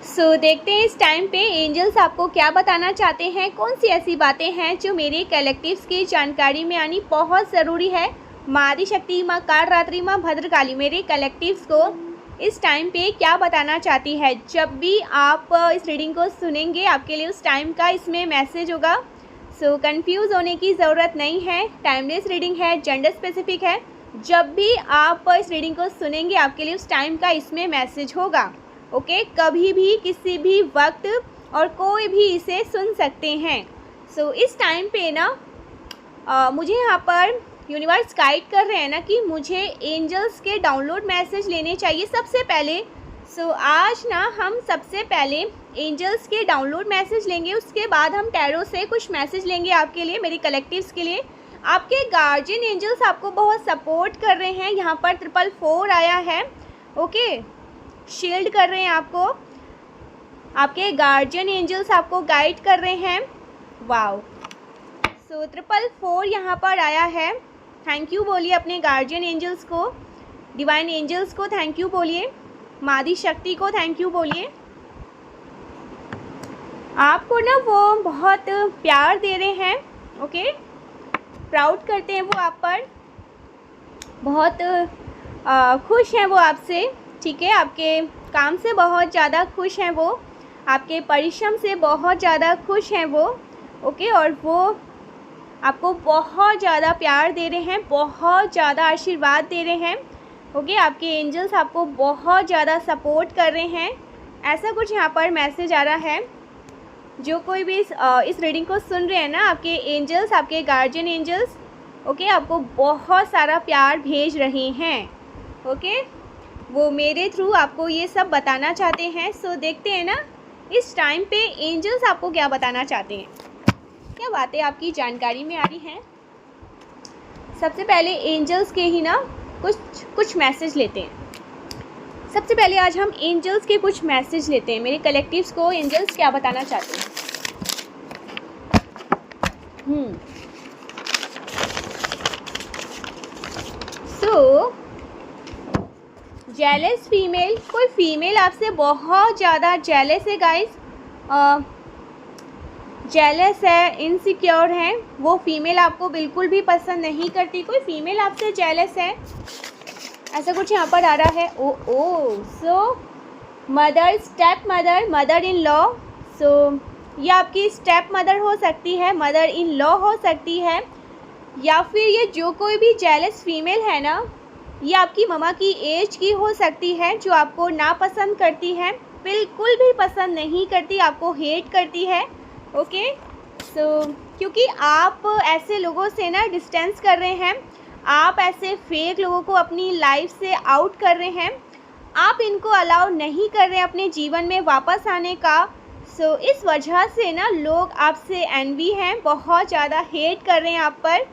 देखते हैं इस टाइम पे एंजल्स आपको क्या बताना चाहते हैं, कौन सी ऐसी बातें हैं जो मेरे कलेक्टिव्स की जानकारी में आनी बहुत ज़रूरी है। माँ आदिशक्ति, माँ कालरात्रि, माँ भद्रकाली मेरे कलेक्टिव्स को इस टाइम पे क्या बताना चाहती है। जब भी आप इस रीडिंग को सुनेंगे आपके लिए उस टाइम का इसमें मैसेज होगा। कंफ्यूज होने की ज़रूरत नहीं है, टाइमलेस रीडिंग है, जेंडर स्पेसिफिक है। जब भी आप इस रीडिंग को सुनेंगे आपके लिए उस टाइम का इसमें मैसेज होगा। ओके, कभी भी किसी भी वक्त और कोई भी इसे सुन सकते हैं। इस टाइम पे ना मुझे यहाँ पर यूनिवर्स गाइड कर रहे हैं ना कि मुझे एंजल्स के डाउनलोड मैसेज लेने चाहिए सबसे पहले। आज ना हम सबसे पहले एंजल्स के डाउनलोड मैसेज लेंगे, उसके बाद हम टैरो से कुछ मैसेज लेंगे आपके लिए, मेरी कलेक्टिव्स के लिए। आपके गार्जियन एंजल्स आपको बहुत सपोर्ट कर रहे हैं। यहाँ पर 444 आया है। ओके, शील्ड कर रहे हैं आपको, आपके गार्जियन एंजल्स आपको गाइड कर रहे हैं। वाओ, 444 यहाँ पर आया है। थैंक यू बोलिए अपने गार्जियन एंजल्स को, डिवाइन एंजल्स को थैंक यू बोलिए, माँ आदिशक्ति को थैंक यू बोलिए। आपको ना वो बहुत प्यार दे रहे हैं। ओके, प्राउड करते हैं वो आप पर, बहुत खुश हैं वो आपसे। ठीक है, आपके काम से बहुत ज़्यादा खुश हैं वो, आपके परिश्रम से बहुत ज़्यादा खुश हैं वो। ओके, और वो आपको बहुत ज़्यादा प्यार दे रहे हैं, बहुत ज़्यादा आशीर्वाद दे रहे हैं। ओके, आपके एंजल्स आपको बहुत ज़्यादा सपोर्ट कर रहे हैं, ऐसा कुछ यहाँ पर मैसेज आ रहा है। जो कोई भी इस रीडिंग को सुन रहे हैं ना, आपके एंजल्स, आपके गार्जियन एंजल्स ओके आपको बहुत सारा प्यार भेज रहे हैं। ओके, वो मेरे थ्रू आपको ये सब बताना चाहते हैं। देखते हैं ना इस टाइम पे एंजल्स आपको क्या बताना चाहते हैं, क्या बातें आपकी जानकारी में आ रही हैं। सबसे पहले एंजल्स के ही ना कुछ मैसेज लेते हैं। सबसे पहले आज हम एंजल्स के कुछ मैसेज लेते हैं, मेरे कलेक्टिव्स को एंजल्स क्या बताना चाहते हैं। जेलस फीमेल, कोई फीमेल आपसे बहुत ज़्यादा जेलस है गाइस, जेलस है, इनसिक्योर है। वो फीमेल आपको बिल्कुल भी पसंद नहीं करती, कोई फीमेल आपसे जेलस है, ऐसा कुछ यहाँ पर आ रहा है। Mother, step mother, mother in law. ये आपकी स्टेप मदर हो सकती है, मदर इन लॉ हो सकती है, या फिर ये जो कोई भी जेलस फीमेल है ना, ये आपकी ममा की एज की हो सकती है, जो आपको नापसंद करती है, बिल्कुल भी पसंद नहीं करती, आपको हेट करती है। ओके, क्योंकि आप ऐसे लोगों से ना डिस्टेंस कर रहे हैं, आप ऐसे फेक लोगों को अपनी लाइफ से आउट कर रहे हैं, आप इनको अलाउ नहीं कर रहे हैं अपने जीवन में वापस आने का। इस वजह से ना लोग आपसे एनवी हैं, बहुत ज़्यादा हेट कर रहे हैं आप पर।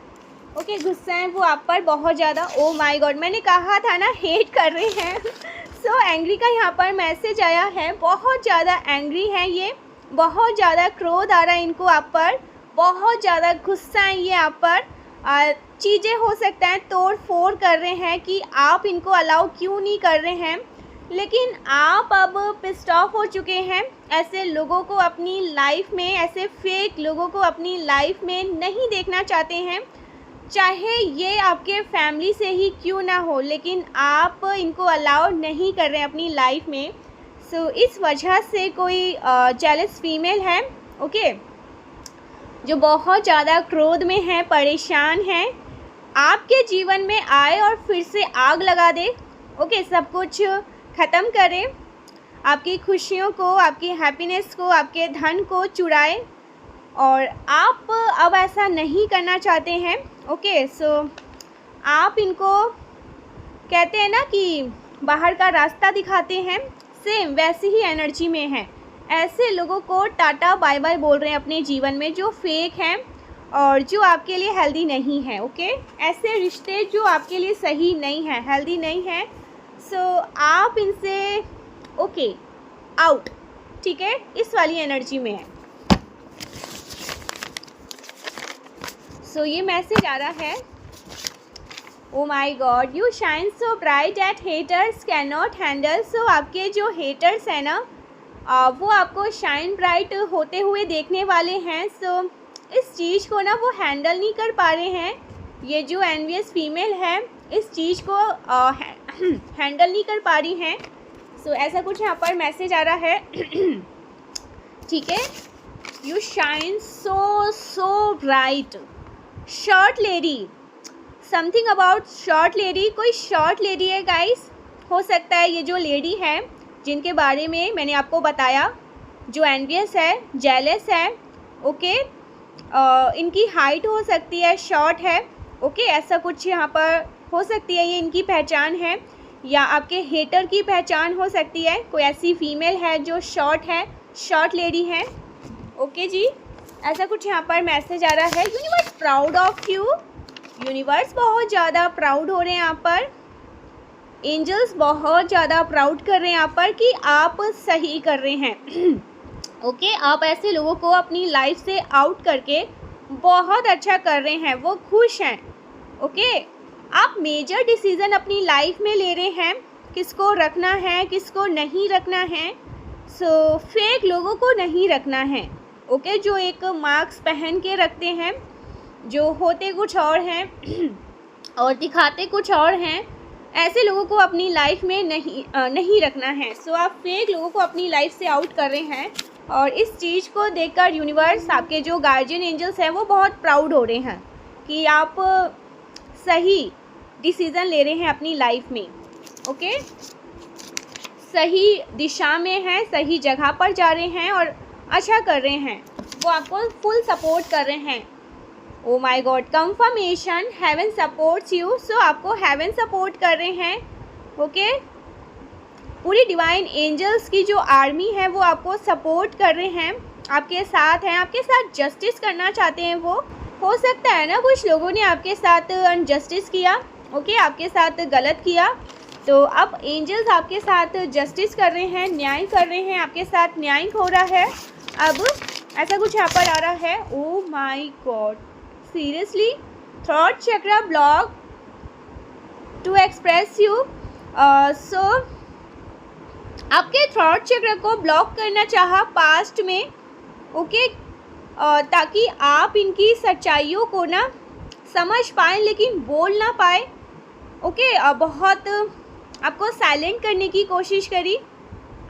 ओके, गुस्सा है वो आप पर बहुत ज़्यादा। ओ माय गॉड, मैंने कहा था ना हेट कर रहे हैं। एंग्री का यहाँ पर मैसेज आया है, बहुत ज़्यादा एंग्री हैं ये, बहुत ज़्यादा क्रोध आ रहा है इनको आप पर, बहुत ज़्यादा गुस्सा है ये आप पर। चीज़ें हो सकता है तोड़ फोड़ कर रहे हैं कि आप इनको अलाउ क्यों नहीं कर रहे हैं, लेकिन आप अब पिस्ड ऑफ हो चुके हैं। ऐसे लोगों को अपनी लाइफ में, ऐसे फेक लोगों को अपनी लाइफ में नहीं देखना चाहते हैं, चाहे ये आपके फैमिली से ही क्यों ना हो, लेकिन आप इनको अलाउ नहीं कर रहे हैं अपनी लाइफ में। इस वजह से कोई जेलस फीमेल है ओके, जो बहुत ज़्यादा क्रोध में है, परेशान है, आपके जीवन में आए और फिर से आग लगा दे। ओके, सब कुछ ख़त्म करे, आपकी खुशियों को, आपकी हैप्पीनेस को, आपके धन को चुराए, और आप अब ऐसा नहीं करना चाहते हैं। ओके, आप इनको कहते हैं ना कि बाहर का रास्ता दिखाते हैं, सेम वैसी ही एनर्जी में है। ऐसे लोगों को टाटा बाय बाय बोल रहे हैं अपने जीवन में, जो फेक हैं और जो आपके लिए हेल्दी नहीं है। ओके, ऐसे रिश्ते जो आपके लिए सही नहीं है, हेल्दी नहीं है, आप इनसे ओके आउट, ठीक है, इस वाली एनर्जी में है। ये मैसेज आ रहा है, oh my God, you shine so bright at haters can not handle. आपके जो हेटर्स हैं ना, वो आपको शाइन ब्राइट होते हुए देखने वाले हैं। सो इस चीज़ को ना वो हैंडल नहीं कर पा रहे हैं, ये जो एनवियस फीमेल है इस चीज़ को हैंडल नहीं कर पा रही हैं। सो ऐसा कुछ यहाँ पर मैसेज आ रहा है। ठीक है, you shine so bright. Short lady, something about short lady, कोई शॉर्ट लेडी है गाइस। हो सकता है ये जो लेडी है जिनके बारे में मैंने आपको बताया, जो एनवियस है, जेलस है, ओके, इनकी हाइट हो सकती है शॉर्ट है, ओके, ऐसा कुछ यहाँ पर हो सकती है, ये इनकी पहचान है, या आपके हेटर की पहचान हो सकती है। कोई ऐसी फीमेल है जो शॉर्ट है, शॉर्ट लेडी है, ओके जी, ऐसा कुछ यहाँ पर मैसेज आ रहा है। Universe proud of you, universe बहुत ज़्यादा प्राउड हो रहे हैं यहाँ पर, एंजल्स बहुत ज़्यादा प्राउड कर रहे हैं यहाँ पर कि आप सही कर रहे हैं। ओके, आप ऐसे लोगों को अपनी लाइफ से आउट करके बहुत अच्छा कर रहे हैं, वो खुश हैं। ओके, आप मेजर डिसीज़न अपनी लाइफ में ले रहे हैं, किसको रखना है किसको नहीं रखना है। सो फेक लोगों को नहीं रखना है, ओके, जो एक मास्क पहन के रखते हैं, जो होते कुछ और हैं और दिखाते कुछ और हैं, ऐसे लोगों को अपनी लाइफ में नहीं रखना है। सो आप फेक लोगों को अपनी लाइफ से आउट कर रहे हैं, और इस चीज़ को देखकर यूनिवर्स, आपके जो गार्जियन एंजल्स हैं वो बहुत प्राउड हो रहे हैं कि आप सही डिसीज़न ले रहे हैं अपनी लाइफ में, ओके, सही दिशा में हैं, सही जगह पर जा रहे हैं और अच्छा कर रहे हैं, वो आपको फुल सपोर्ट कर रहे हैं। Oh my God, confirmation, heaven supports you. So आपको हेवन सपोर्ट कर रहे हैं, ओके, पूरी डिवाइन एंजल्स की जो आर्मी है वो आपको सपोर्ट कर रहे हैं, आपके साथ हैं, आपके साथ जस्टिस करना चाहते हैं। वो हो सकता है ना कुछ लोगों ने आपके साथ अनजस्टिस किया, ओके, आपके साथ गलत किया, तो अब एंजल्स आपके साथ जस्टिस कर रहे हैं, न्याय कर रहे हैं, आपके साथ न्याय हो रहा है। अब ऐसा कुछ यहाँ पर आ रहा है। Oh my God, seriously, throat chakra block to express you. So आपके थ्रॉट चक्र को ब्लॉक करना चाहा पास्ट में, ओके, ताकि आप इनकी सच्चाइयों को ना समझ पाएँ लेकिन बोल ना पाए, ओके, बहुत आपको साइलेंट करने की कोशिश करी,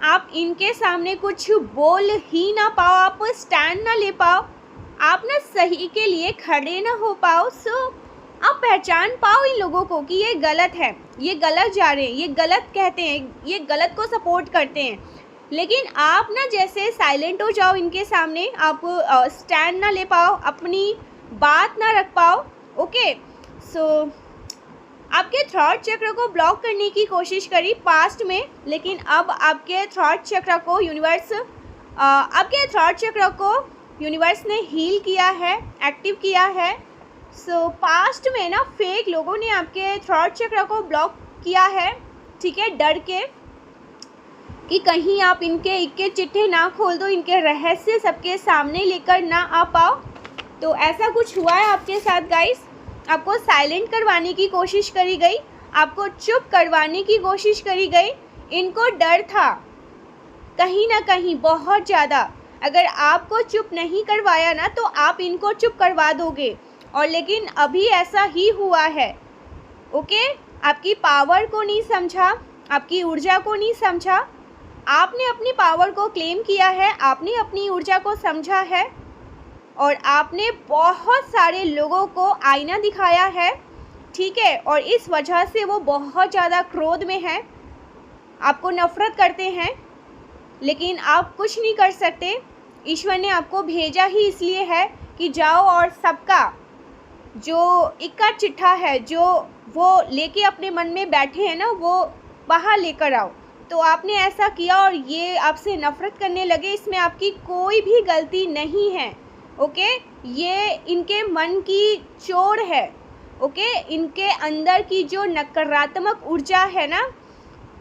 आप इनके सामने कुछ बोल ही ना पाओ, आप स्टैंड ना ले पाओ, आप ना सही के लिए खड़े ना हो पाओ। सो आप पहचान पाओ इन लोगों को कि ये गलत है, ये गलत जा रहे हैं, ये गलत कहते हैं, ये गलत को सपोर्ट करते हैं, लेकिन आप ना जैसे साइलेंट हो जाओ इनके सामने, आप स्टैंड ना ले पाओ, अपनी बात ना रख पाओ, ओके। सो आपके थ्रॉट चक्र को ब्लॉक करने की कोशिश करी पास्ट में, लेकिन अब आपके थ्रॉट चक्र को यूनिवर्स ने हील किया है, एक्टिव किया है। सो पास्ट में ना फेक लोगों ने आपके थ्रॉट चक्र को ब्लॉक किया है, ठीक है, डर के कि कहीं आप इनके इक्के चिट्ठे ना खोल दो, इनके रहस्य सबके सामने लेकर ना आ पाओ। तो ऐसा कुछ हुआ है आपके साथ गाइस, आपको साइलेंट करवाने की कोशिश करी गई, आपको चुप करवाने की कोशिश करी गई। इनको डर था कहीं ना कहीं बहुत ज़्यादा, अगर आपको चुप नहीं करवाया ना तो आप इनको चुप करवा दोगे, और लेकिन अभी ऐसा ही हुआ है, ओके। आपकी पावर को नहीं समझा, आपकी ऊर्जा को नहीं समझा, आपने अपनी पावर को क्लेम किया है, आपने अपनी ऊर्जा को समझा है, और आपने बहुत सारे लोगों को आईना दिखाया है, ठीक है, और इस वजह से वो बहुत ज़्यादा क्रोध में है, आपको नफ़रत करते हैं, लेकिन आप कुछ नहीं कर सकते। ईश्वर ने आपको भेजा ही इसलिए है कि जाओ और सबका जो इक्का चिट्ठा है, जो वो लेके अपने मन में बैठे हैं ना, वो बाहर लेकर आओ। तो आपने ऐसा किया और ये आपसे नफ़रत करने लगे, इसमें आपकी कोई भी गलती नहीं है, ओके। ये इनके मन की चोट है, ओके, इनके अंदर की जो नकारात्मक ऊर्जा है ना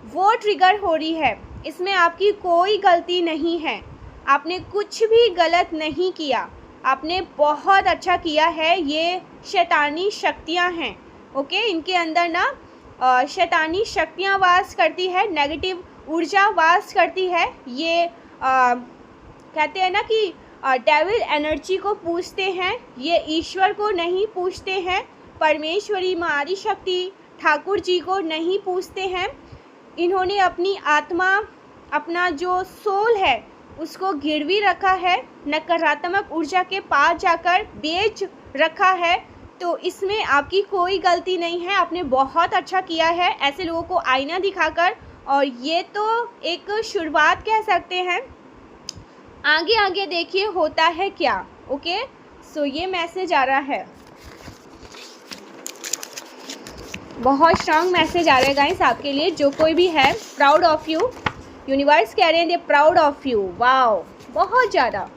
वो ट्रिगर हो रही है, इसमें आपकी कोई गलती नहीं है, आपने कुछ भी गलत नहीं किया, आपने बहुत अच्छा किया है। ये शैतानी शक्तियाँ हैं, ओके, इनके अंदर ना शैतानी शक्तियाँ वास करती है, नेगेटिव ऊर्जा वास करती है, ये कहते हैं ना कि डेविल एनर्जी को पूजते हैं, ये ईश्वर को नहीं पूजते हैं, परमेश्वरी माँ आदिशक्ति ठाकुर जी को नहीं पूजते हैं। इन्होंने अपनी आत्मा, अपना जो सोल है उसको गिरवी रखा है, नकारात्मक ऊर्जा के पास जाकर बेच रखा है। तो इसमें आपकी कोई गलती नहीं है, आपने बहुत अच्छा किया है ऐसे लोगों को आईना दिखाकर। और ये तो एक शुरुआत कह सकते हैं, आगे आगे देखिए होता है क्या। ओके, सो ये मैसेज आ रहा है, बहुत स्ट्रांग मैसेज आ रहा है गाइस आपके लिए। जो कोई भी है, प्राउड ऑफ यू, यूनिवर्स कह रहे हैं दे प्राउड ऑफ यू। वाओ, बहुत ज़्यादा।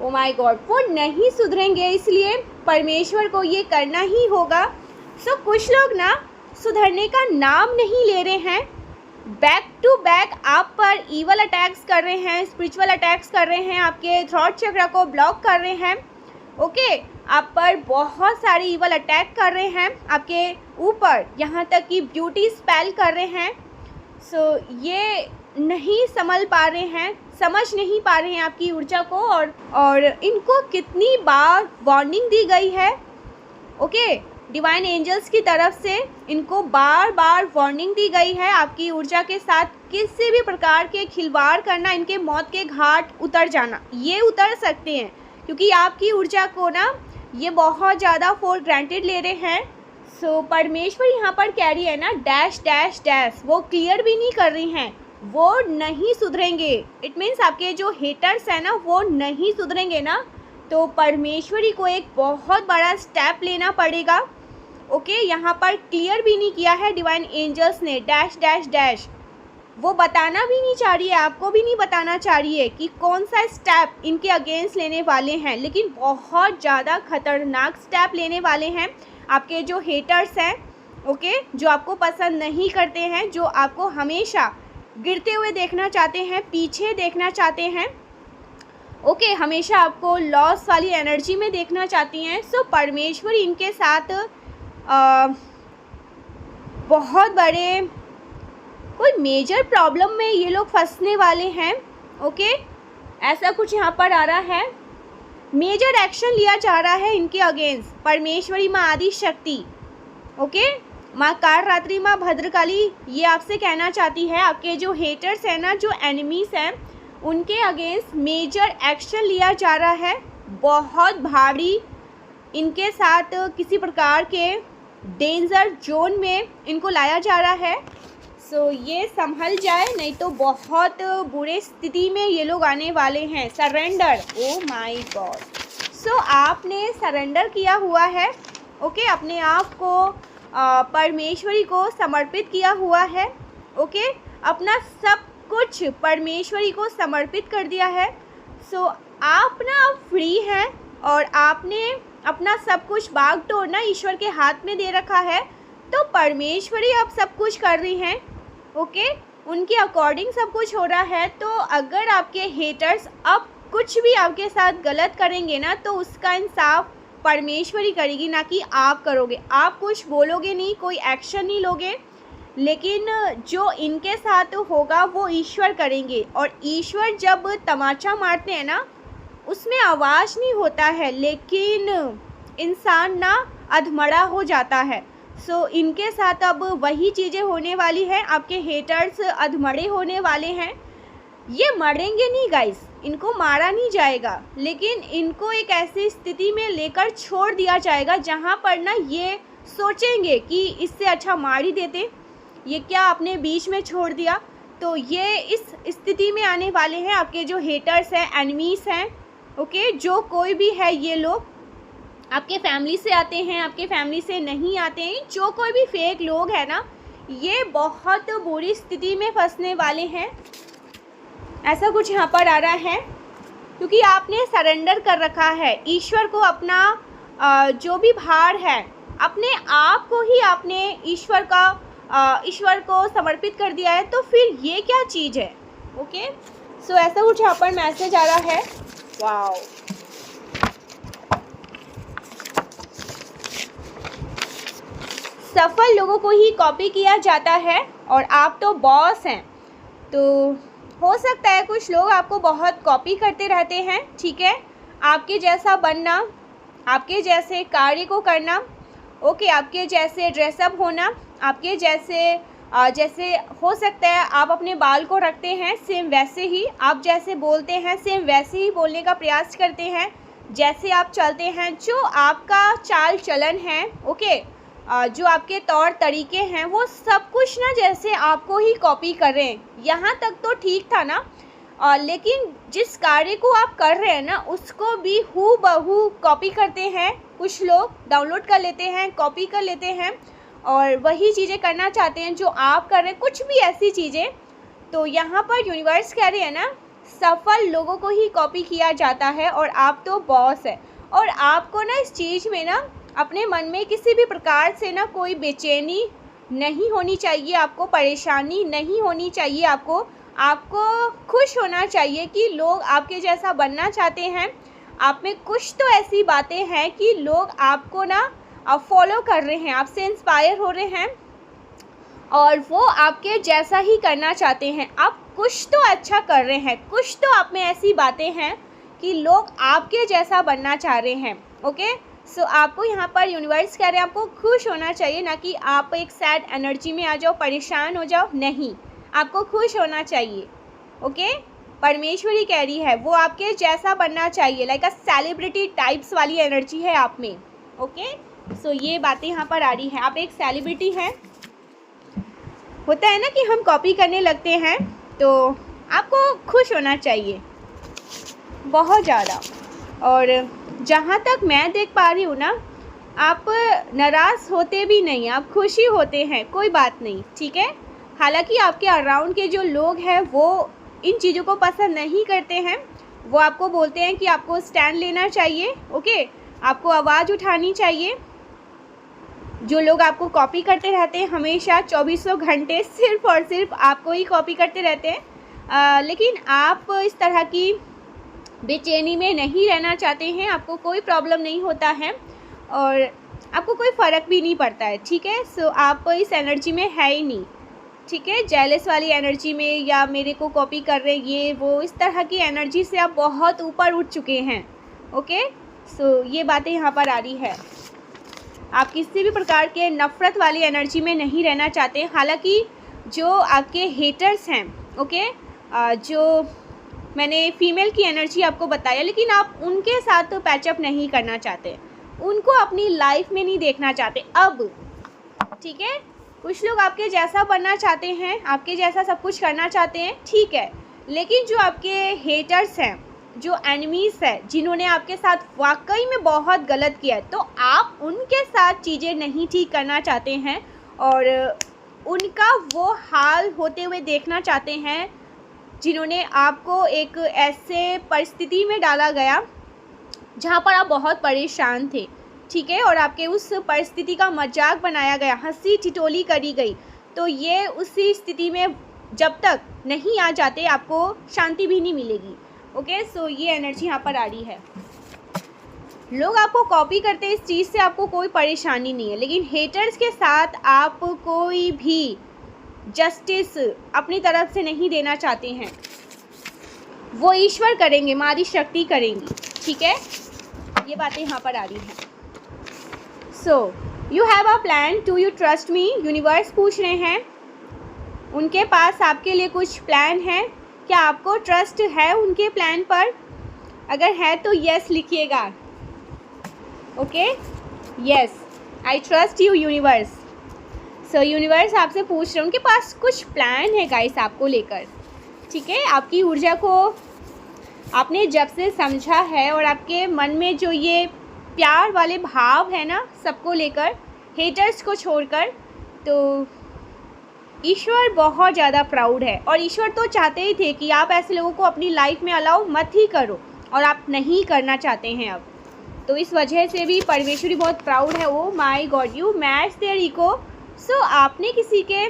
ओ माय गॉड, वो नहीं सुधरेंगे, इसलिए परमेश्वर को ये करना ही होगा। सो कुछ लोग ना सुधरने का नाम नहीं ले रहे हैं, बैक टू बैक आप पर ईवल अटैक्स कर रहे हैं, स्पिरिचुअल अटैक्स कर रहे हैं, आपके थ्रॉट चक्र को ब्लॉक कर रहे हैं। ओके, आप पर बहुत सारे ईवल अटैक कर रहे हैं, आपके ऊपर यहाँ तक कि ब्यूटी स्पेल कर रहे हैं। सो ये नहीं संभल पा रहे हैं, समझ नहीं पा रहे हैं आपकी ऊर्जा को, और इनको कितनी बार वार्निंग दी गई है। ओके, डिवाइन एंजल्स की तरफ से इनको बार बार वार्निंग दी गई है, आपकी ऊर्जा के साथ किसी भी प्रकार के खिलवाड़ करना, इनके मौत के घाट उतर जाना, ये उतर सकते हैं क्योंकि आपकी ऊर्जा को ना ये बहुत ज़्यादा फॉर ग्रांटेड ले रहे हैं। सो परमेश्वर यहाँ पर कह रही है ना, डैश डैश डैश, वो क्लियर भी नहीं कर रही हैं, वो नहीं सुधरेंगे। इट मीन्स आपके जो हेटर्स हैं ना वो नहीं सुधरेंगे ना, तो परमेश्वरी को एक बहुत बड़ा स्टेप लेना पड़ेगा। ओके, यहाँ पर क्लियर भी नहीं किया है डिवाइन एंजल्स ने, डैश डैश डैश। वो बताना भी नहीं चाह रही है, आपको भी नहीं बताना चाह रही है कि कौन सा स्टेप इनके अगेंस्ट लेने वाले हैं, लेकिन बहुत ज़्यादा खतरनाक स्टेप लेने वाले हैं। आपके जो हेटर्स हैं, ओके, जो आपको पसंद नहीं करते हैं, जो आपको हमेशा गिरते हुए देखना चाहते हैं, पीछे देखना चाहते हैं, ओके, हमेशा आपको लॉस वाली एनर्जी में देखना चाहती हैं। सो परमेश्वर इनके साथ बहुत बड़े कोई मेजर प्रॉब्लम में ये लोग फंसने वाले हैं। ओके, ऐसा कुछ यहाँ पर आ रहा है, मेजर एक्शन लिया जा रहा है इनके अगेंस्ट। परमेश्वरी माँ आदि शक्ति, ओके, माँ कालरात्रि, माँ भद्रकाली, ये आपसे कहना चाहती है आपके जो हेटर्स हैं ना, जो एनिमीज़ हैं, उनके अगेंस्ट मेजर एक्शन लिया जा रहा है, बहुत भारी। इनके साथ किसी प्रकार के डेंजर जोन में इनको लाया जा रहा है। सो ये संभल जाए, नहीं तो बहुत बुरे स्थिति में ये लोग आने वाले हैं। Surrender, oh my God. So आपने सरेंडर किया हुआ है, ओके, अपने आप को परमेश्वरी को समर्पित किया हुआ है। ओके, अपना सब कुछ परमेश्वरी को समर्पित कर दिया है। सो आप ना अब फ्री हैं और आपने अपना सब कुछ बागडोर ना ईश्वर के हाथ में दे रखा है। तो परमेश्वरी अब सब कुछ कर रही हैं, ओके, उनके अकॉर्डिंग सब कुछ हो रहा है। तो अगर आपके हेटर्स अब कुछ भी आपके साथ गलत करेंगे ना, तो उसका इंसाफ परमेश्वरी करेगी, ना कि आप करोगे। आप कुछ बोलोगे नहीं, कोई एक्शन नहीं लोगे, लेकिन जो इनके साथ होगा वो ईश्वर करेंगे। और ईश्वर जब तमाचा मारते हैं ना, उसमें आवाज़ नहीं होता है, लेकिन इंसान ना अधमरा हो जाता है। सो इनके साथ अब वही चीज़ें होने वाली हैं। आपके हेटर्स अधमरे होने वाले हैं। ये मरेंगे नहीं गाइस, इनको मारा नहीं जाएगा, लेकिन इनको एक ऐसी स्थिति में लेकर छोड़ दिया जाएगा जहाँ पर ना ये सोचेंगे कि इससे अच्छा मार ही देते, ये क्या आपने बीच में छोड़ दिया। तो ये इस स्थिति में आने वाले हैं। आपके जो हेटर्स हैं, एनिमीज़ हैं, ओके, जो कोई भी है, ये लोग आपके फैमिली से आते हैं, आपके फैमिली से नहीं आते हैं, जो कोई भी फेक लोग हैं ना, ये बहुत बुरी स्थिति में फंसने वाले हैं। ऐसा कुछ यहाँ पर आ रहा है, क्योंकि आपने सरेंडर कर रखा है ईश्वर को। अपना जो भी भार है, अपने आप को ही आपने ईश्वर को समर्पित कर दिया है। तो फिर ये क्या चीज़ है। ओके, सो ऐसा कुछ यहाँ पर मैसेज आ रहा है। वाओ, सफल लोगों को ही कॉपी किया जाता है और आप तो बॉस हैं। तो हो सकता है कुछ लोग आपको बहुत कॉपी करते रहते हैं, ठीक है, आपके जैसा बनना, आपके जैसे कार्य को करना, ओके, आपके जैसे ड्रेसअप होना, आपके जैसे जैसे हो सकता है आप अपने बाल को रखते हैं सेम वैसे ही, आप जैसे बोलते हैं सेम वैसे ही बोलने का प्रयास करते हैं, जैसे आप चलते हैं, जो आपका चाल चलन है, ओके, जो आपके तौर तरीके हैं, वो सब कुछ ना जैसे आपको ही कॉपी कर रहे हैं। यहाँ तक तो ठीक था ना, लेकिन जिस कार्य को आप कर रहे हैं ना उसको भी हूबहू कॉपी करते हैं। कुछ लोग डाउनलोड कर लेते हैं, कॉपी कर लेते हैं और वही चीज़ें करना चाहते हैं जो आप कर रहे हैं, कुछ भी ऐसी चीज़ें। तो यहाँ पर यूनिवर्स कह रहे हैं ना, सफल लोगों को ही कॉपी किया जाता है और आप तो बॉस है। और आपको ना इस चीज़ में ना अपने मन में किसी भी प्रकार से ना कोई बेचैनी नहीं होनी चाहिए, आपको परेशानी नहीं होनी चाहिए, आपको खुश होना चाहिए कि लोग आपके जैसा बनना चाहते हैं। आप में कुछ तो ऐसी बातें हैं कि लोग आपको ना फॉलो कर रहे हैं, आपसे इंस्पायर हो रहे हैं और वो आपके जैसा ही करना चाहते हैं। आप कुछ तो अच्छा कर रहे हैं, कुछ तो आप में ऐसी बातें हैं कि लोग आपके जैसा बनना चाह रहे हैं, ओके। सो आपको यहाँ पर यूनिवर्स कह रहे हैं आपको खुश होना चाहिए, ना कि आप एक सैड एनर्जी में आ जाओ, परेशान हो जाओ, नहीं, आपको खुश होना चाहिए, ओके। परमेश्वरी कह रही है वो आपके जैसा बनना चाहिए, लाइक अ सेलिब्रिटी टाइप्स वाली एनर्जी है आप में, ओके। सो ये बातें यहाँ पर आ रही हैं, आप एक सेलिब्रिटी हैं। होता है ना कि हम कॉपी करने लगते हैं, तो आपको खुश होना चाहिए बहुत ज़्यादा। और जहाँ तक मैं देख पा रही हूँ ना, आप नाराज़ होते भी नहीं, आप खुशी होते हैं, कोई बात नहीं, ठीक है। हालांकि आपके अराउंड के जो लोग हैं वो इन चीज़ों को पसंद नहीं करते हैं, वो आपको बोलते हैं कि आपको स्टैंड लेना चाहिए, ओके, आपको आवाज़ उठानी चाहिए। जो लोग आपको कॉपी करते रहते हैं हमेशा 2400 घंटे सिर्फ और सिर्फ आपको ही कॉपी करते रहते हैं, लेकिन आप इस तरह की बेचैनी में नहीं रहना चाहते हैं, आपको कोई प्रॉब्लम नहीं होता है और आपको कोई फ़र्क भी नहीं पड़ता है, ठीक है। सो आप इस एनर्जी में है ही नहीं, ठीक है, जेलस वाली एनर्जी में या मेरे को कॉपी कर रहे ये वो, इस तरह की एनर्जी से आप बहुत ऊपर उठ चुके हैं, ओके। सो ये बातें यहाँ पर आ रही है, आप किसी भी प्रकार के नफ़रत वाली एनर्जी में नहीं रहना चाहते। हालांकि जो आपके हेटर्स हैं, ओके, जो मैंने फीमेल की एनर्जी आपको बताया, लेकिन आप उनके साथ तो पैचअप नहीं करना चाहते, उनको अपनी लाइफ में नहीं देखना चाहते अब, ठीक है। कुछ लोग आपके जैसा बनना चाहते हैं, आपके जैसा सब कुछ करना चाहते हैं, ठीक है, लेकिन जो आपके हेटर्स हैं, जो एनिमीज़ हैं, जिन्होंने आपके साथ वाकई में बहुत गलत किया है, तो आप उनके साथ चीज़ें नहीं ठीक करना चाहते हैं और उनका वो हाल होते हुए देखना चाहते हैं जिन्होंने आपको एक ऐसे परिस्थिति में डाला गया जहाँ पर आप बहुत परेशान थे, ठीक है, और आपके उस परिस्थिति का मजाक बनाया गया, हंसी ठिठोली करी गई। तो ये उसी स्थिति में जब तक नहीं आ जाते आपको शांति भी नहीं मिलेगी, ओके। सो ये एनर्जी यहाँ पर आ रही है। लोग आपको कॉपी करते हैं, इस चीज़ से आपको कोई परेशानी नहीं है, लेकिन हेटर्स के साथ आप कोई भी जस्टिस अपनी तरफ से नहीं देना चाहते हैं, वो ईश्वर करेंगे, मारी शक्ति करेंगी, ठीक है। ये बातें यहाँ पर आ रही हैं। So you have a plan, do you trust me, universe पूछ रहे हैं, उनके पास आपके लिए कुछ प्लान है, क्या आपको ट्रस्ट है उनके प्लान पर? अगर है तो यस लिखिएगा, okay, yes, I trust you universe. So universe आपसे पूछ रहे हैं, उनके पास कुछ प्लान है गाइस आपको लेकर, ठीक है। आपकी ऊर्जा को आपने जब से समझा है और आपके मन में जो ये प्यार वाले भाव है ना सबको लेकर, हेटर्स को छोड़कर, तो ईश्वर बहुत ज़्यादा प्राउड है और ईश्वर तो चाहते ही थे कि आप ऐसे लोगों को अपनी लाइफ में अलाउ मत ही करो, और आप नहीं करना चाहते हैं अब, तो इस वजह से भी परमेश्वरी बहुत प्राउड है। Oh my God, you match their ego. So आपने किसी के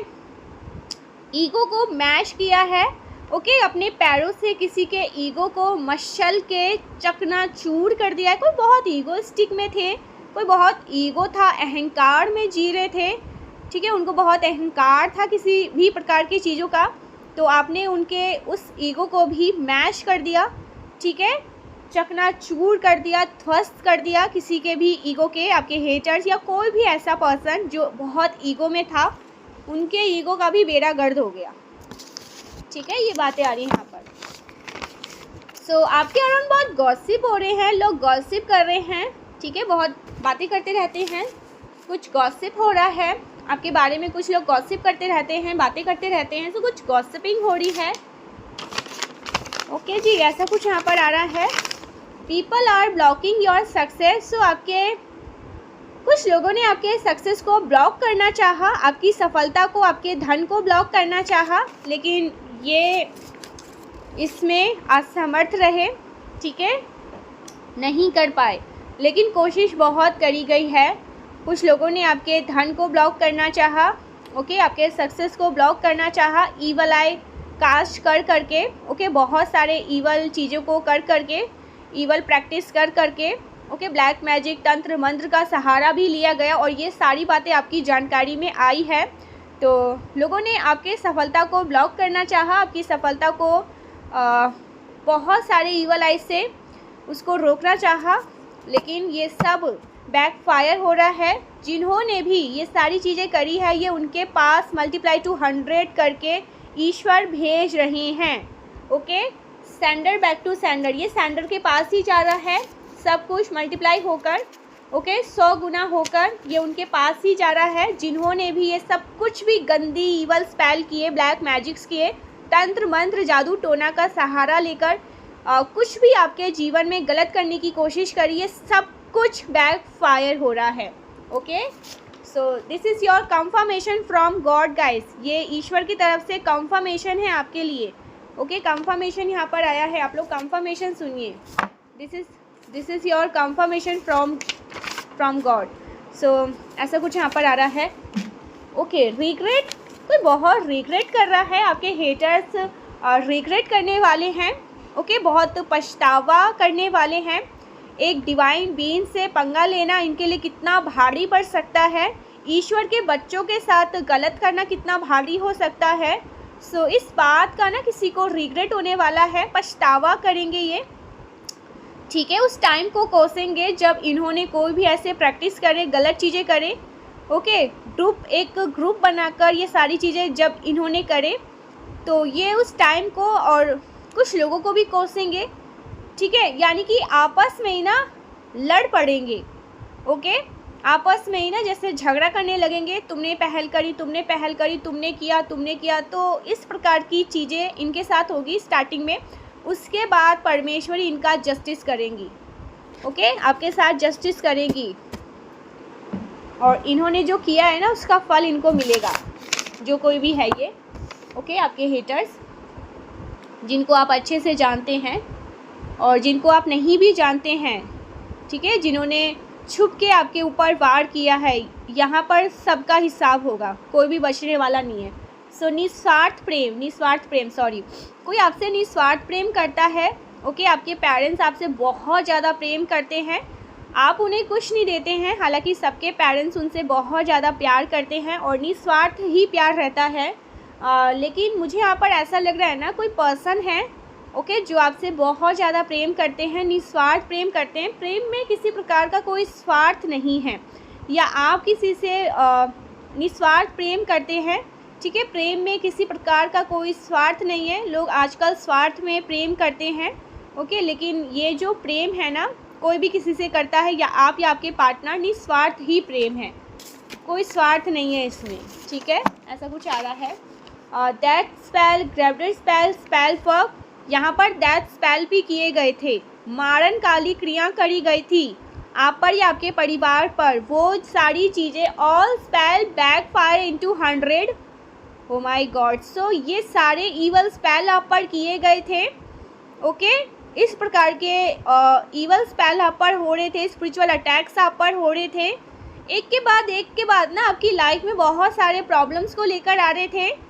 ईगो को मैच किया है, ओके, अपने पैरों से किसी के ईगो को मशल के चकनाचूर कर दिया है। कोई बहुत ईगोइस्टिक में थे, कोई बहुत ईगो था, अहंकार में जी रहे थे, ठीक है, उनको बहुत अहंकार था किसी भी प्रकार की चीज़ों का, तो आपने उनके उस ईगो को भी मैश कर दिया, ठीक है, चकनाचूर कर दिया, ध्वस्त कर दिया किसी के भी ईगो के, आपके हेटर्स या कोई भी ऐसा पर्सन जो बहुत ईगो में था, उनके ईगो का भी बेड़ा गर्द हो गया, ठीक है। ये बातें आ रही हैं यहाँ पर। सो आपके अराउंड बहुत गॉसिप हो रहे हैं, लोग गॉसिप कर रहे हैं, ठीक है, बहुत बातें करते रहते हैं, कुछ गॉसिप हो रहा है आपके बारे में, कुछ लोग गॉसिप करते रहते हैं, बातें करते रहते हैं, तो कुछ गॉसिपिंग हो रही है। ओके जी, ऐसा कुछ यहाँ पर आ रहा है। People are blocking your success. So आपके कुछ लोगों ने आपके सक्सेस को ब्लॉक करना चाहा, आपकी सफलता को, आपके धन को ब्लॉक करना चाहा, लेकिन ये इसमें असमर्थ रहे, ठीक है, नहीं कर पाए, लेकिन कोशिश बहुत करी गई है। कुछ लोगों ने आपके धन को ब्लॉक करना चाहा, ओके, आपके सक्सेस को ब्लॉक करना चाहा, ईवल आई कास्ट कर करके, ओके, बहुत सारे ईवल चीज़ों को कर करके, ईवल प्रैक्टिस कर करके, ओके, ब्लैक मैजिक, तंत्र मंत्र का सहारा भी लिया गया और ये सारी बातें आपकी जानकारी में आई है। तो लोगों ने आपके सफलता को ब्लॉक करना चाहा, आपकी सफलता को बहुत सारे ईवल आइज से उसको रोकना चाहा, लेकिन ये सब बैकफायर हो रहा है। जिन्होंने भी ये सारी चीज़ें करी है, ये उनके पास मल्टीप्लाई टू 100 करके ईश्वर भेज रहे हैं, okay, sender back to sender, ये सेंडर के पास ही जा रहा है सब कुछ मल्टीप्लाई होकर, ओके, 100 गुना होकर ये उनके पास ही जा रहा है। जिन्होंने भी ये सब कुछ भी गंदी ईवल स्पेल किए, ब्लैक मैजिक्स किए, तंत्र मंत्र जादू टोना का सहारा लेकर कुछ भी आपके जीवन में गलत करने की कोशिश करी, ये सब कुछ बैकफायर हो रहा है, okay. So this is your confirmation from God guys, ये ईश्वर की तरफ से कंफर्मेशन है आपके लिए, ओके, कंफर्मेशन यहाँ पर आया है, आप लोग कंफर्मेशन सुनिए। This is your confirmation from God. So ऐसा कुछ यहाँ पर आ रहा है, ओके। रिग्रेट, कोई बहुत रिग्रेट कर रहा है, आपके हेटर्स रिग्रेट करने वाले हैं, ओके, बहुत पछतावा करने वाले हैं। एक डिवाइन बीइंग से पंगा लेना इनके लिए कितना भारी पड़ सकता है, ईश्वर के बच्चों के साथ गलत करना कितना भारी हो सकता है। सो इस बात का ना किसी को रिग्रेट होने वाला है, पछतावा करेंगे ये, ठीक है, उस टाइम को कोसेंगे जब इन्होंने कोई भी ऐसे प्रैक्टिस करे, गलत चीज़ें करे, ओके, एक ग्रुप बनाकर ये सारी चीज़ें जब इन्होंने करे, तो ये उस टाइम को और कुछ लोगों को भी कोसेंगे, ठीक है, यानी कि आपस में ही ना लड़ पड़ेंगे, ओके, आपस में ही ना जैसे झगड़ा करने लगेंगे, तुमने पहल करी, तुमने पहल करी, तुमने किया, तो इस प्रकार की चीज़ें इनके साथ होगी स्टार्टिंग में। उसके बाद परमेश्वरी इनका जस्टिस करेंगी, ओके, आपके साथ जस्टिस करेगी, और इन्होंने जो किया है ना उसका फल इनको मिलेगा, जो कोई भी है ये, ओके, आपके हेटर्स जिनको आप अच्छे से जानते हैं और जिनको आप नहीं भी जानते हैं, ठीक है, जिन्होंने छुप के आपके ऊपर वार किया है, यहाँ पर सबका हिसाब होगा, कोई भी बचने वाला नहीं है। सो निस्वार्थ प्रेम कोई आपसे निस्वार्थ प्रेम करता है, ओके, आपके पेरेंट्स आपसे बहुत ज़्यादा प्रेम करते हैं, आप उन्हें कुछ नहीं देते हैं, हालांकि सबके पेरेंट्स उनसे बहुत ज़्यादा प्यार करते हैं और निस्वार्थ ही प्यार रहता है। लेकिन मुझे यहाँ पर ऐसा लग रहा है ना, कोई पर्सन है, ओके, जो आपसे बहुत ज़्यादा प्रेम करते हैं, निस्वार्थ प्रेम करते हैं, प्रेम में किसी प्रकार का कोई स्वार्थ नहीं है, या आप किसी से निस्वार्थ प्रेम करते हैं, ठीक है, प्रेम में किसी प्रकार का कोई स्वार्थ नहीं है। लोग आजकल स्वार्थ में प्रेम करते हैं, ओके, लेकिन ये जो प्रेम है ना, कोई भी किसी से करता है, या आपके पार्टनर, निस्वार्थ ही प्रेम है, कोई स्वार्थ नहीं है इसमें, ठीक है, ऐसा कुछ आ रहा है। That spell, gravid spell for, यहाँ पर दैट स्पेल भी किए गए थे, मारन काली क्रिया करी गई थी आप पर या आपके परिवार पर, वो सारी चीज़ें, all spell backfire into 100, oh my God. So ये सारे ईवल स्पेल आप पर किए गए थे, ओके, इस प्रकार के ईवल स्पेल आप पर हो रहे थे, स्पिरिचुअल अटैक्स आप पर हो रहे थे, एक के बाद ना आपकी लाइफ में बहुत सारे प्रॉब्लम्स को लेकर आ रहे थे।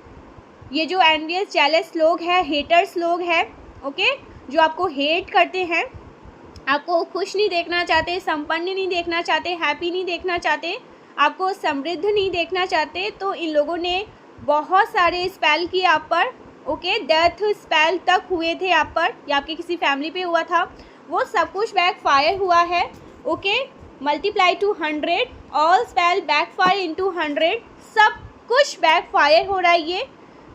ये जो एनवियस जेलस लोग हैं, हेटर्स लोग हैं, ओके, जो आपको हेट करते हैं, आपको खुश नहीं देखना चाहते, संपन्न नहीं देखना चाहते, हैप्पी नहीं देखना चाहते, आपको समृद्ध नहीं देखना चाहते, तो इन लोगों ने बहुत सारे स्पेल किए आप पर, ओके, डेथ स्पेल तक हुए थे आप पर या आपके किसी फैमिली पे हुआ था, वो सब कुछ बैक फायर हुआ है। Okay, multiply two 100, all spell back fire into 100, सब कुछ बैक फायर हो रहा है। ये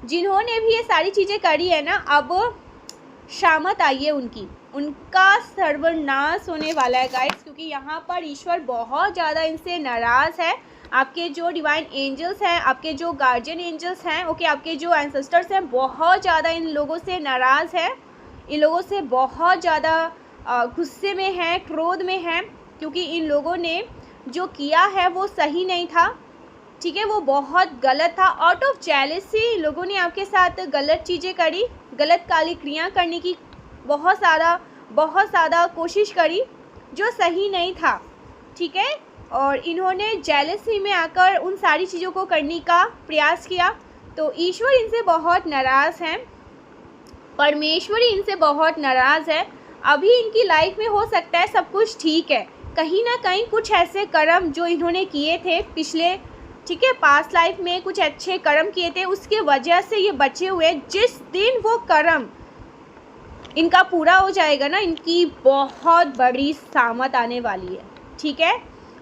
जिन्होंने भी ये सारी चीज़ें करी है ना, अब शामत आई है उनका सर्वनाश होने वाला है गाइस, क्योंकि यहाँ पर ईश्वर बहुत ज़्यादा इनसे नाराज़ है। आपके जो डिवाइन एंजल्स हैं, आपके जो गार्जियन एंजल्स हैं, ओके, आपके जो एंसेस्टर्स हैं, बहुत ज़्यादा इन लोगों से नाराज़ है, इन लोगों से बहुत ज़्यादा गुस्से में हैं, क्रोध में हैं, क्योंकि इन लोगों ने जो किया है वो सही नहीं था। ठीक है, वो बहुत गलत था। आउट ऑफ जेलसी लोगों ने आपके साथ गलत चीज़ें करी, गलत काली क्रियाएं करने की बहुत ज़्यादा कोशिश करी, जो सही नहीं था। ठीक है, और इन्होंने जेलसी में आकर उन सारी चीज़ों को करने का प्रयास किया। तो ईश्वर इनसे बहुत नाराज़ हैं, परमेश्वरी इनसे बहुत नाराज़ है। अभी इनकी लाइफ में हो सकता है सब कुछ ठीक है, कहीं ना कहीं कुछ ऐसे कर्म जो इन्होंने किए थे पिछले, ठीक है, पास्ट लाइफ में कुछ अच्छे कर्म किए थे, उसके वजह से ये बचे हुए। जिस दिन वो कर्म इनका पूरा हो जाएगा ना, इनकी बहुत बड़ी सामत आने वाली है। ठीक है,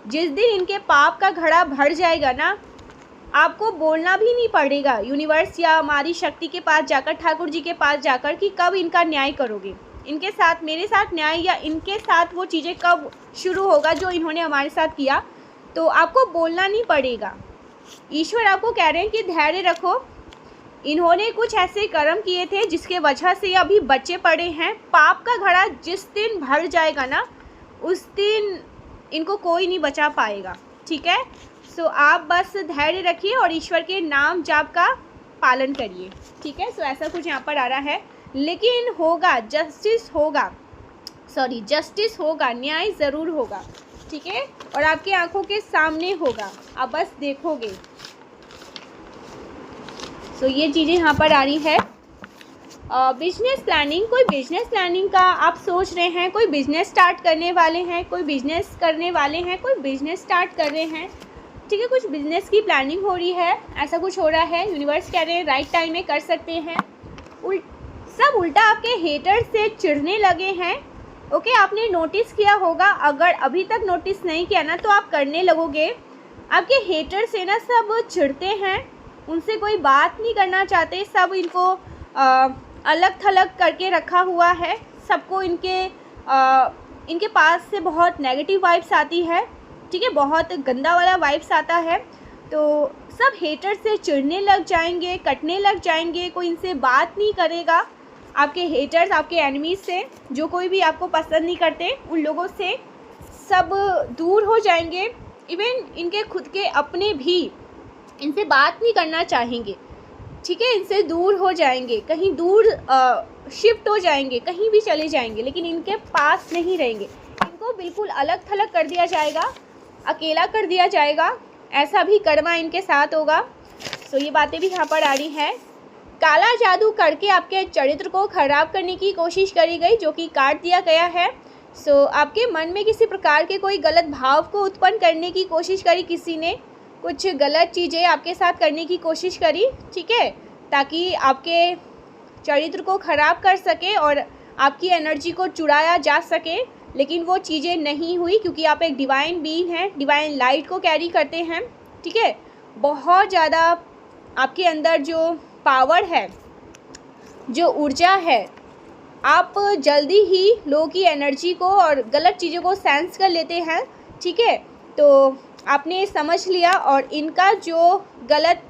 जिस दिन इनके पाप का घड़ा भर जाएगा ना, आपको बोलना भी नहीं पड़ेगा यूनिवर्स या हमारी शक्ति के पास जाकर, ठाकुर जी के पास जाकर, कि कब इनका न्याय करोगे, इनके साथ, मेरे साथ न्याय, या इनके साथ वो चीज़ें कब शुरू होगा जो इन्होंने हमारे साथ किया। तो आपको बोलना नहीं पड़ेगा। ईश्वर आपको कह रहे हैं कि धैर्य रखो। इन्होंने कुछ ऐसे कर्म किए थे जिसके वजह से अभी बचे पड़े हैं। पाप का घड़ा जिस दिन भर जाएगा ना, उस दिन इनको कोई नहीं बचा पाएगा। ठीक है, सो आप बस धैर्य रखिए और ईश्वर के नाम जाप का पालन करिए। ठीक है, सो ऐसा कुछ यहाँ पर आ रहा है, लेकिन होगा, जस्टिस होगा, न्याय ज़रूर होगा। ठीक है, और आपकी आंखों के सामने होगा, आप बस देखोगे। सो ये चीज़ें यहाँ पर आ रही है। बिजनेस प्लानिंग, कोई बिजनेस प्लानिंग का आप सोच रहे हैं, कोई बिजनेस स्टार्ट करने वाले हैं, कोई बिजनेस करने वाले हैं, कोई बिजनेस स्टार्ट कर रहे हैं। ठीक है, कुछ बिजनेस की प्लानिंग हो रही है, ऐसा कुछ हो रहा है। यूनिवर्स कह रहे हैं राइट टाइम में कर सकते हैं। सब उल्टा आपके हेटर्स से चिढ़ने लगे हैं। ओके, आपने नोटिस किया होगा, अगर अभी तक नोटिस नहीं किया ना तो आप करने लगोगे। आपके हेटर से ना सब चिढ़ते हैं, उनसे कोई बात नहीं करना चाहते, सब इनको अलग थलग करके रखा हुआ है। सबको इनके पास से बहुत नेगेटिव वाइब्स आती है। ठीक है, बहुत गंदा वाला वाइब्स आता है। तो सब हेटर से चिढ़ने लग जाएंगे, कटने लग जाएंगे, कोई इनसे बात नहीं करेगा। आपके हेटर्स, आपके एनिमीज से, जो कोई भी आपको पसंद नहीं करते, उन लोगों से सब दूर हो जाएंगे। इवन इनके खुद के अपने भी इनसे बात नहीं करना चाहेंगे। ठीक है, इनसे दूर हो जाएंगे, कहीं दूर शिफ्ट हो जाएंगे, कहीं भी चले जाएंगे, लेकिन इनके पास नहीं रहेंगे। इनको बिल्कुल अलग थलग कर दिया जाएगा, अकेला कर दिया जाएगा। ऐसा भी कर्मा इनके साथ होगा। सो ये बातें भी यहाँ पर आ रही हैं। काला जादू करके आपके चरित्र को खराब करने की कोशिश करी गई, जो कि काट दिया गया है। सो आपके मन में किसी प्रकार के कोई गलत भाव को उत्पन्न करने की कोशिश करी, किसी ने कुछ गलत चीज़ें आपके साथ करने की कोशिश करी। ठीक है, ताकि आपके चरित्र को ख़राब कर सके और आपकी एनर्जी को चुराया जा सके, लेकिन वो चीज़ें नहीं हुई, क्योंकि आप एक डिवाइन बीइंग हैं, डिवाइन लाइट को कैरी करते हैं। ठीक है, बहुत ज़्यादा आपके अंदर जो पावर है, जो ऊर्जा है, आप जल्दी ही लोगों की एनर्जी को और गलत चीज़ों को सेंस कर लेते हैं। ठीक है, तो आपने समझ लिया और इनका जो गलत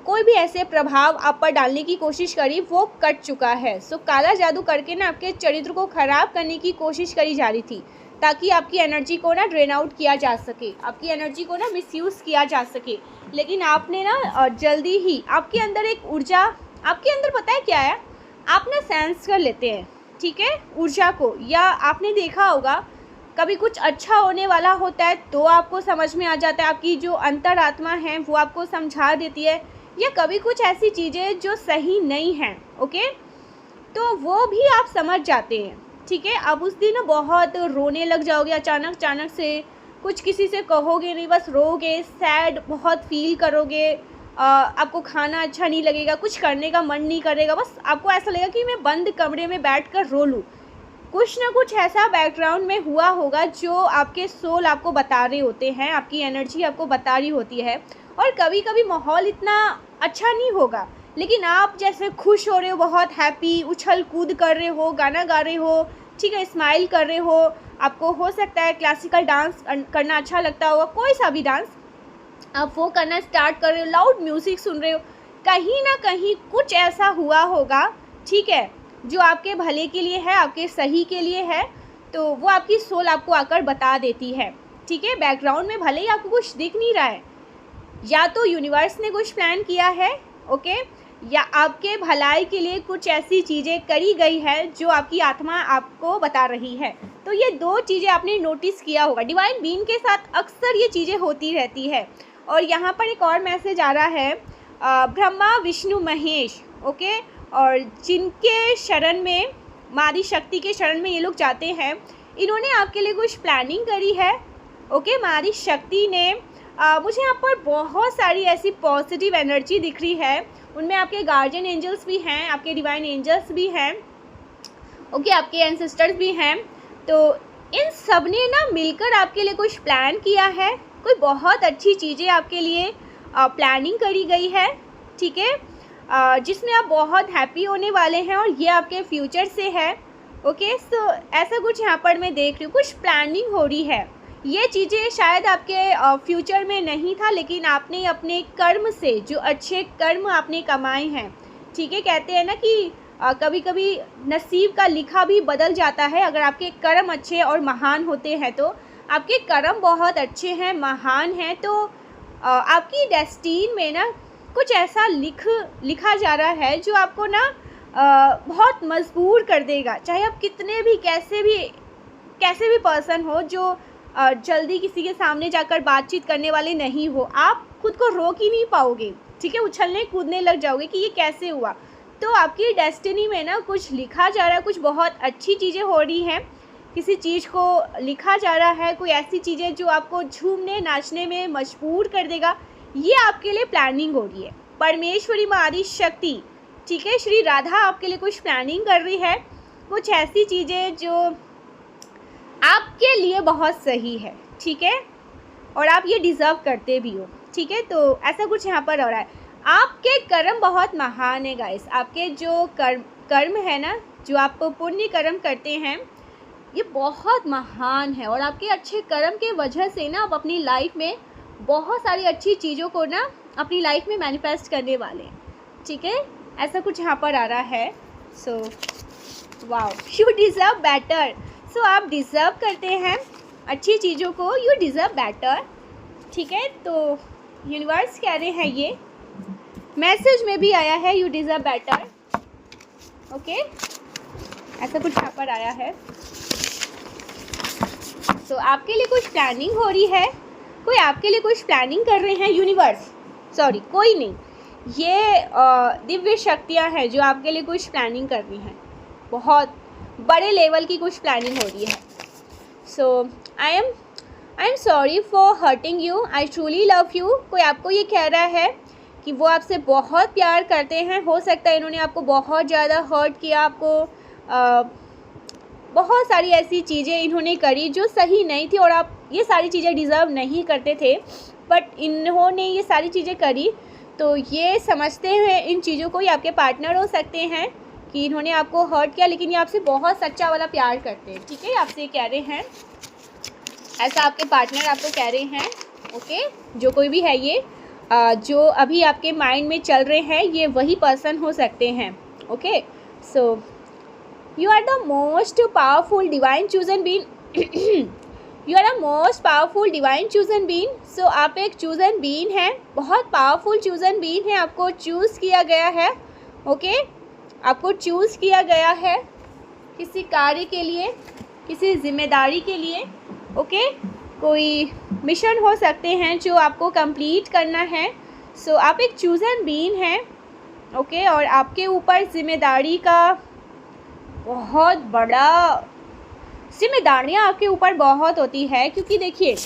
कोई भी ऐसे प्रभाव आप पर डालने की कोशिश करी, वो कट चुका है। सो काला जादू करके ना आपके चरित्र को ख़राब करने की कोशिश करी जा रही थी, ताकि आपकी एनर्जी को ना ड्रेन आउट किया जा सके, आपकी एनर्जी को ना मिसयूज़ किया जा सके। लेकिन आपने ना जल्दी ही, आपके अंदर एक ऊर्जा, आपके अंदर पता है क्या है, आप ना सेंस कर लेते हैं। ठीक है, ऊर्जा को, या आपने देखा होगा कभी कुछ अच्छा होने वाला होता है तो आपको समझ में आ जाता है, आपकी जो अंतरात्मा है वो आपको समझा देती है, या कभी कुछ ऐसी चीज़ें जो सही नहीं हैं, ओके, तो वो भी आप समझ जाते हैं। ठीक है, अब उस दिन बहुत रोने लग जाओगे, अचानक से कुछ किसी से कहोगे नहीं, बस रोगे, सैड बहुत फील करोगे, आपको खाना अच्छा नहीं लगेगा, कुछ करने का मन नहीं करेगा, बस आपको ऐसा लगेगा कि मैं बंद कमरे में बैठकर रो लूँ। कुछ ना कुछ ऐसा बैकग्राउंड में हुआ होगा जो आपके सोल आपको बता रहे होते हैं, आपकी एनर्जी आपको बता रही होती है। और कभी कभी माहौल इतना अच्छा नहीं होगा, लेकिन आप जैसे खुश हो रहे हो, बहुत हैप्पी, उछल कूद कर रहे हो, गाना गा रहे हो, ठीक है, स्माइल कर रहे हो, आपको हो सकता है क्लासिकल डांस करना अच्छा लगता होगा, कोई सा भी डांस आप वो करना स्टार्ट कर रहे हो, लाउड म्यूज़िक सुन रहे हो, कहीं ना कहीं कुछ ऐसा हुआ होगा, ठीक है, जो आपके भले के लिए है, आपके सही के लिए है। तो वो आपकी सोल आपको आकर बता देती है, ठीक है। बैकग्राउंड में भले ही आपको कुछ दिख नहीं रहा है, या तो यूनिवर्स ने कुछ प्लान किया है, ओके, या आपके भलाई के लिए कुछ ऐसी चीज़ें करी गई है जो आपकी आत्मा आपको बता रही है। तो ये दो चीज़ें आपने नोटिस किया होगा, डिवाइन बीइंग के साथ अक्सर ये चीज़ें होती रहती है। और यहाँ पर एक और मैसेज आ रहा है, ब्रह्मा विष्णु महेश, ओके, और जिनके शरण में, मादी शक्ति के शरण में ये लोग जाते हैं, इन्होंने आपके लिए कुछ प्लानिंग करी है, ओके। मादी शक्ति ने मुझे यहाँ पर बहुत सारी ऐसी पॉजिटिव एनर्जी दिख रही है, उनमें आपके गार्जियन एंजल्स भी हैं, आपके डिवाइन एंजल्स भी हैं, ओके, आपके एंसेस्टर्स भी हैं। तो इन सब ने ना मिलकर आपके लिए कुछ प्लान किया है, कोई बहुत अच्छी चीज़ें आपके लिए प्लानिंग करी गई है, ठीक है, जिसमें आप बहुत हैप्पी होने वाले हैं, और ये आपके फ्यूचर से है, ओके। सो ऐसा कुछ यहाँ पर मैं देख रही हूँ, कुछ प्लानिंग हो रही है। ये चीज़ें शायद आपके फ्यूचर में नहीं था, लेकिन आपने अपने कर्म से, जो अच्छे कर्म आपने कमाए हैं, ठीक है, कहते हैं ना कि कभी कभी नसीब का लिखा भी बदल जाता है। अगर आपके कर्म अच्छे और महान होते हैं, तो आपके कर्म बहुत अच्छे हैं, महान हैं, तो आपकी डेस्टीन में ना कुछ ऐसा लिखा जा रहा है जो आपको ना बहुत मजबूर कर देगा। चाहे आप कितने भी कैसे भी पर्सन हो जो जल्दी किसी के सामने जाकर बातचीत करने वाले नहीं हो, आप खुद को रोक ही नहीं पाओगे, ठीक है, उछलने कूदने लग जाओगे कि ये कैसे हुआ। तो आपकी डेस्टिनी में ना कुछ लिखा जा रहा है, कुछ बहुत अच्छी चीज़ें हो रही हैं, किसी चीज़ को लिखा जा रहा है, कोई ऐसी चीज़ें जो आपको झूमने नाचने में मजबूर कर देगा, ये आपके लिए प्लानिंग हो रही है। परमेश्वरी माँ आदि शक्ति, ठीक है, श्री राधा आपके लिए कुछ प्लानिंग कर रही है, कुछ ऐसी चीज़ें जो आपके लिए बहुत सही है, ठीक है, और आप ये डिज़र्व करते भी हो, ठीक है। तो ऐसा कुछ यहाँ पर हो रहा है। आपके कर्म बहुत महान है गाइस, आपके जो कर्म है ना, जो आप पुण्य कर्म करते हैं, ये बहुत महान है, और आपके अच्छे कर्म के वजह से ना आप अपनी लाइफ में बहुत सारी अच्छी चीज़ों को ना अपनी लाइफ में मैनिफेस्ट करने वाले हैं, ठीक है। ऐसा कुछ यहाँ पर आ रहा है। So wow, you deserve better. So आप डिज़र्व करते हैं अच्छी चीज़ों को, यू डिज़र्व बेटर, ठीक है। तो यूनिवर्स कह रहे हैं, ये मैसेज में भी आया है, यू डिज़र्व बेटर, ओके, ऐसा कुछ यहाँ पर आया है। तो आपके लिए कुछ प्लानिंग हो रही है, कोई आपके लिए कुछ प्लानिंग कर रहे हैं, यूनिवर्स, सॉरी कोई नहीं, ये दिव्य शक्तियाँ हैं जो आपके लिए कुछ प्लानिंग कर रही हैं, बहुत बड़े लेवल की कुछ प्लानिंग हो रही है। So I am sorry for hurting you, I truly love you. कोई आपको ये कह रहा है कि वो आपसे बहुत प्यार करते हैं, हो सकता है इन्होंने आपको बहुत ज़्यादा हर्ट किया, आपको बहुत सारी ऐसी चीज़ें इन्होंने करी जो सही नहीं थी, और आप ये सारी चीज़ें डिज़र्व नहीं करते थे, बट इन्होंने ये सारी चीज़ें करी। तो ये समझते हैं इन चीज़ों को, ये आपके पार्टनर हो सकते हैं कि इन्होंने आपको हर्ट किया, लेकिन ये आपसे बहुत सच्चा वाला प्यार करते हैं, ठीक है, आपसे कह रहे हैं, ऐसा आपके पार्टनर आपको कह रहे हैं, ओके। जो कोई भी है ये जो अभी आपके माइंड में चल रहे हैं, ये वही पर्सन हो सकते हैं, okay. So you are the most powerful divine chosen being, you are the most powerful divine chosen being. So आप एक चूजन बीन हैं, बहुत पावरफुल चूजन बीन है, आपको चूज़ किया गया है, ओके, आपको चूज़ किया गया है किसी कार्य के लिए, किसी जिम्मेदारी के लिए, ओके। कोई मिशन हो सकते हैं जो आपको कंप्लीट करना है। सो आप एक चूजन बीन हैं, ओके, और आपके ऊपर जिम्मेदारी का बहुत बड़ा, जिम्मेदारियाँ आपके ऊपर बहुत होती है, क्योंकि देखिए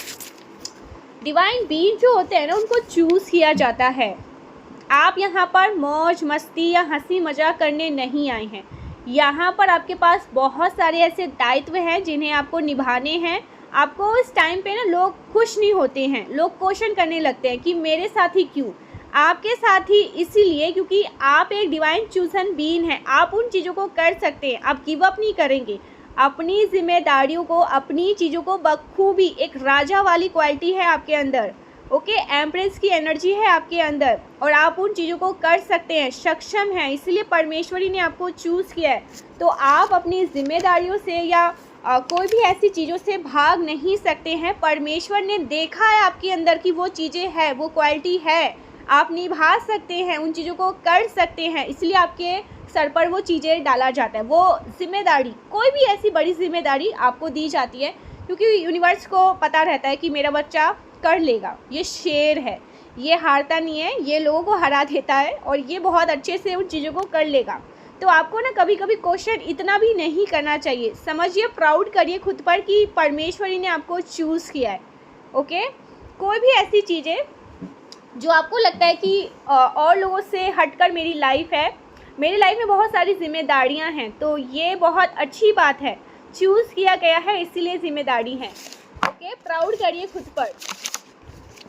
डिवाइन बीन जो होते हैं ना, उनको चूज़ किया जाता है, आप यहाँ पर मौज मस्ती या हंसी मजाक करने नहीं आए हैं। यहाँ पर आपके पास बहुत सारे ऐसे दायित्व हैं जिन्हें आपको निभाने हैं। आपको इस टाइम पे ना लोग खुश नहीं होते हैं, लोग क्वेश्चन करने लगते हैं कि मेरे साथ ही क्यों। आपके साथ ही इसीलिए क्योंकि आप एक डिवाइन चूजन बीइंग हैं। आप उन चीज़ों को कर सकते हैं, आप गिव अप नहीं करेंगे। अपनी जिम्मेदारियों को, अपनी चीज़ों को बखूबी, एक राजा वाली क्वालिटी है आपके अंदर। ओके, एम्प्रेस की एनर्जी है आपके अंदर और आप उन चीज़ों को कर सकते हैं, सक्षम हैं। इसलिए परमेश्वरी ने आपको चूज़ किया है। तो आप अपनी जिम्मेदारियों से या कोई भी ऐसी चीज़ों से भाग नहीं सकते हैं। परमेश्वर ने देखा है आपके अंदर कि वो चीज़ें हैं, वो क्वालिटी है, आप निभा सकते हैं, उन चीज़ों को कर सकते हैं। इसलिए आपके सर पर वो चीज़ें डाला जाता है, वो जिम्मेदारी, कोई भी ऐसी बड़ी जिम्मेदारी आपको दी जाती है क्योंकि यूनिवर्स को पता रहता है कि मेरा बच्चा कर लेगा। ये शेर है, ये हारता नहीं है, ये लोगों को हरा देता है और ये बहुत अच्छे से उन चीज़ों को कर लेगा। तो आपको ना कभी कभी क्वेश्चन इतना भी नहीं करना चाहिए। समझिए, प्राउड करिए खुद पर कि परमेश्वरी ने आपको चूज़ किया है। ओके, कोई भी ऐसी चीज़ें जो आपको लगता है कि और लोगों से हटकर मेरी लाइफ है, मेरी लाइफ में बहुत सारी जिम्मेदारियां हैं, तो ये बहुत अच्छी बात है, चूज़ किया गया है इसीलिए जिम्मेदारी है। ओके, प्राउड करिए खुद पर।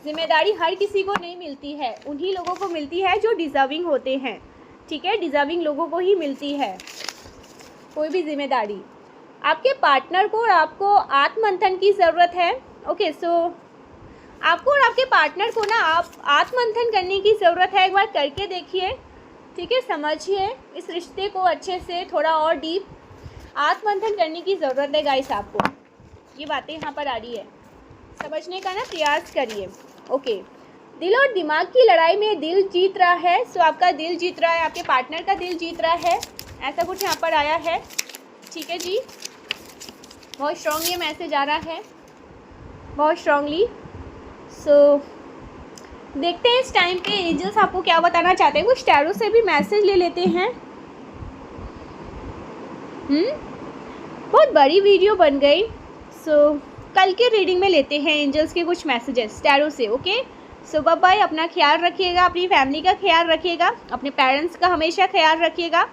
जिम्मेदारी हर किसी को नहीं मिलती है, उन्हीं लोगों को मिलती है जो डिज़र्विंग होते हैं। ठीक है, डिज़र्विंग लोगों को ही मिलती है कोई भी जिम्मेदारी। आपके पार्टनर को और आपको आत्ममंथन की ज़रूरत है। ओके, सो आपको और आपके पार्टनर को ना आप आत्ममंथन करने की ज़रूरत है। एक बार करके देखिए, ठीक है, समझिए इस रिश्ते को अच्छे से, थोड़ा और डीप आत्ममंथन करने की ज़रूरत है गाइस। आपको ये बातें यहाँ पर आ रही है, समझने का ना प्रयास करिए। ओके, दिल और दिमाग की लड़ाई में दिल जीत रहा है। सो आपका दिल जीत रहा है, आपके पार्टनर का दिल जीत रहा है, ऐसा कुछ यहाँ पर आया है। ठीक है जी, बहुत स्ट्रॉन्ग ये मैसेज आ रहा है, बहुत स्ट्रॉन्गली। सो देखते हैं इस टाइम पे एंजल्स आपको क्या बताना चाहते हैं। कुछ टैरो से भी मैसेज ले लेते हैं। बहुत बड़ी वीडियो बन गई। सो कल के रीडिंग में लेते हैं एंजल्स के कुछ मैसेजेस टैरो से। ओके, सो बाय बाय, अपना ख्याल रखिएगा, अपनी फैमिली का ख्याल रखिएगा, अपने पेरेंट्स का हमेशा ख्याल रखिएगा।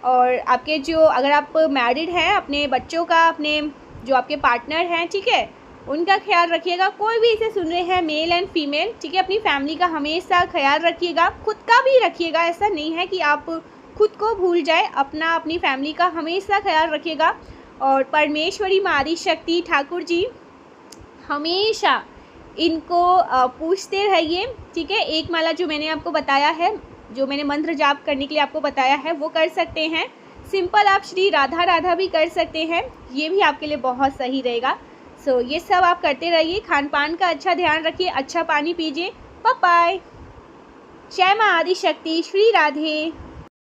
और आपके जो, अगर आप मैरिड हैं, अपने बच्चों का, अपने जो आपके पार्टनर हैं, ठीक है, उनका ख्याल रखिएगा। कोई भी इसे सुन रहे हैं, मेल एंड फीमेल, ठीक है, अपनी फैमिली का हमेशा ख्याल रखिएगा, खुद का भी रखिएगा। ऐसा नहीं है कि आप खुद को भूल जाए, अपना, अपनी फैमिली का हमेशा ख्याल रखिएगा। और परमेश्वरी माँ आदि शक्ति ठाकुर जी हमेशा इनको पूछते रहिए। ठीक है, एक माला जो मैंने आपको बताया है, जो मैंने मंत्र जाप करने के लिए आपको बताया है, वो कर सकते हैं। सिंपल आप श्री राधा राधा भी कर सकते हैं, ये भी आपके लिए बहुत सही रहेगा। सो ये सब आप करते रहिए। खान पान का अच्छा ध्यान रखिए, अच्छा पानी पीजिए। Bye bye. जय माँ आदि शक्ति, श्री राधे।